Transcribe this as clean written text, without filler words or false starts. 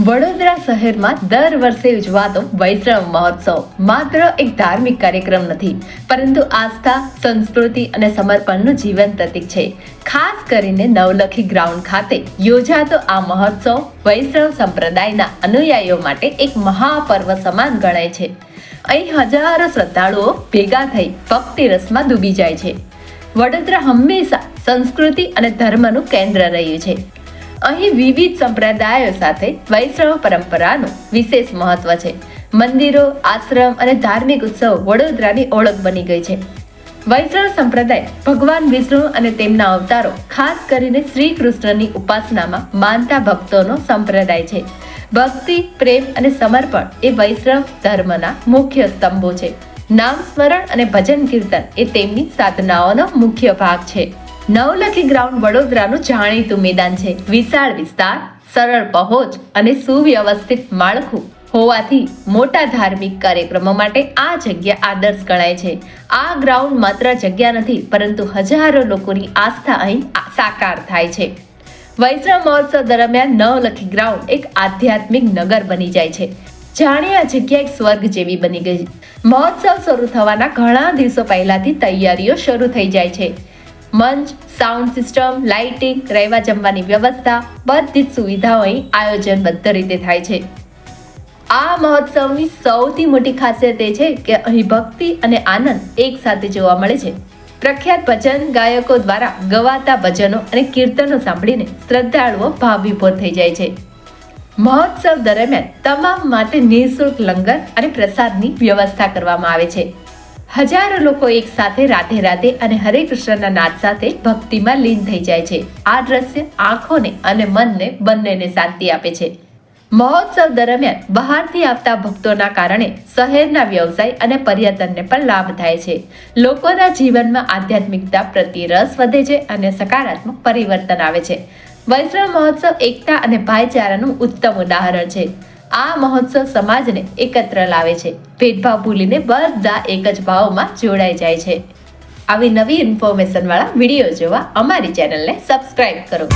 વડોદરા શહેરમાં દર વર્ષે ઉજવાતો વૈષ્ણવ મહોત્સવ માત્ર એક ધાર્મિક કાર્યક્રમ નથી, પરંતુ આસ્થા, સંસ્કૃતિ અને સમર્પણનું જીવંત પ્રતીક છે. ખાસ કરીને નવલખી ગ્રાઉન્ડ ખાતે યોજાતો આ મહોત્સવ વૈષ્ણવ સંપ્રદાયના અનુયાયીઓ માટે એક મહાપર્વ સમાન ગણાય છે. અહીં હજારો શ્રદ્ધાળુઓ ભેગા થઈ ભક્તિ રસમાં ડૂબી જાય છે. વડોદરા હંમેશા સંસ્કૃતિ અને ધર્મનું કેન્દ્ર રહ્યું છે. અહીં વિવિધ સંપ્રદાયો સાથે વૈષ્ણવ પરંપરાનું વિશેષ મહત્વ છે. મંદિરો, આશ્રમ અને ધાર્મિક ઉત્સવો વડોદરાની ઓળખ બની ગઈ છે. વૈષ્ણવ સંપ્રદાય ભગવાન વિષ્ણુ અને તેમના અવતારો, ખાસ કરીને શ્રી કૃષ્ણની ઉપાસનામાં માનતા ભક્તોનો સંપ્રદાય છે. ભક્તિ, પ્રેમ અને સમર્પણ એ વૈષ્ણવ ધર્મના મુખ્ય સ્તંભો છે. નામ સ્મરણ અને ભજન કીર્તન એ તેમની સાધનાઓનો મુખ્ય ભાગ છે. નવલખી ગ્રાઉન્ડ વડોદરાનું જાણીતું મેદાન છે. વિશાળ વિસ્તાર, સરળ પહોંચ અને સુવ્યવસ્થિત માળખું હોવાથી મોટા ધાર્મિક કાર્યક્રમો માટે આ જગ્યા આદર્શ ગણાય છે. આ ગ્રાઉન્ડ માત્ર જગ્યા નથી, પરંતુ હજારો લોકોની આસ્થા અહીં સાકાર થાય છે. વૈષ્ણવ મહોત્સવ દરમિયાન નવલખી ગ્રાઉન્ડ એક આધ્યાત્મિક નગર બની જાય છે. જાણે આ જગ્યા એક સ્વર્ગ જેવી બની ગઈ. મહોત્સવ શરૂ થવાના ઘણા દિવસો પહેલાથી તૈયારીઓ શરૂ થઈ જાય છે. મંચ, સાઉન્ડ સિસ્ટમ, લાઇટિંગ, રહેવા જમવાની વ્યવસ્થા, બધી જ સુવિધાઓ અહીં આયોજનબદ્ધ રીતે થાય છે. આ મહોત્સવની સૌથી મોટી ખાસિયત એ છે કે અહીં ભક્તિ અને આનંદ એક સાથે જોવા મળે છે. પ્રખ્યાત ભજન ગાયકો દ્વારા ગવાતા ભજનો અને કીર્તનો સાંભળીને શ્રદ્ધાળુઓ ભાવવિભોર થઈ જાય છે. મહોત્સવ દરમિયાન તમામ માટે નિઃશુલ્ક લંગર અને પ્રસાદની વ્યવસ્થા કરવામાં આવે છે. હજારો લોકો એક સાથે રાધે રાધે અને હરે કૃષ્ણના નાદ સાથે ભક્તિમાં લીન થઈ જાય છે. આ દ્રશ્ય આંખોને અને મનને બંનેને શાંતિ આપે છે. મહોત્સવ દરમિયાન બહારથી આવતા ભક્તોના કારણે શહેરના વ્યવસાય અને પર્યટનને પણ લાભ થાય છે. લોકોના જીવનમાં આધ્યાત્મિકતા પ્રત્યે રસ વધે છે અને સકારાત્મક પરિવર્તન આવે છે. વૈષ્ણવ મહોત્સવ એકતા અને ભાઈચારાનું ઉત્તમ ઉદાહરણ છે. આ મહોત્સવ સમાજને એકત્ર લાવે છે. ભેદભાવ ભૂલીને બધા એક જ ભાવમાં જોડાઈ જાય છે. આવી નવી ઇન્ફોર્મેશન વાળા વિડીયો જોવા અમારી ચેનલને સબસ્ક્રાઇબ કરો.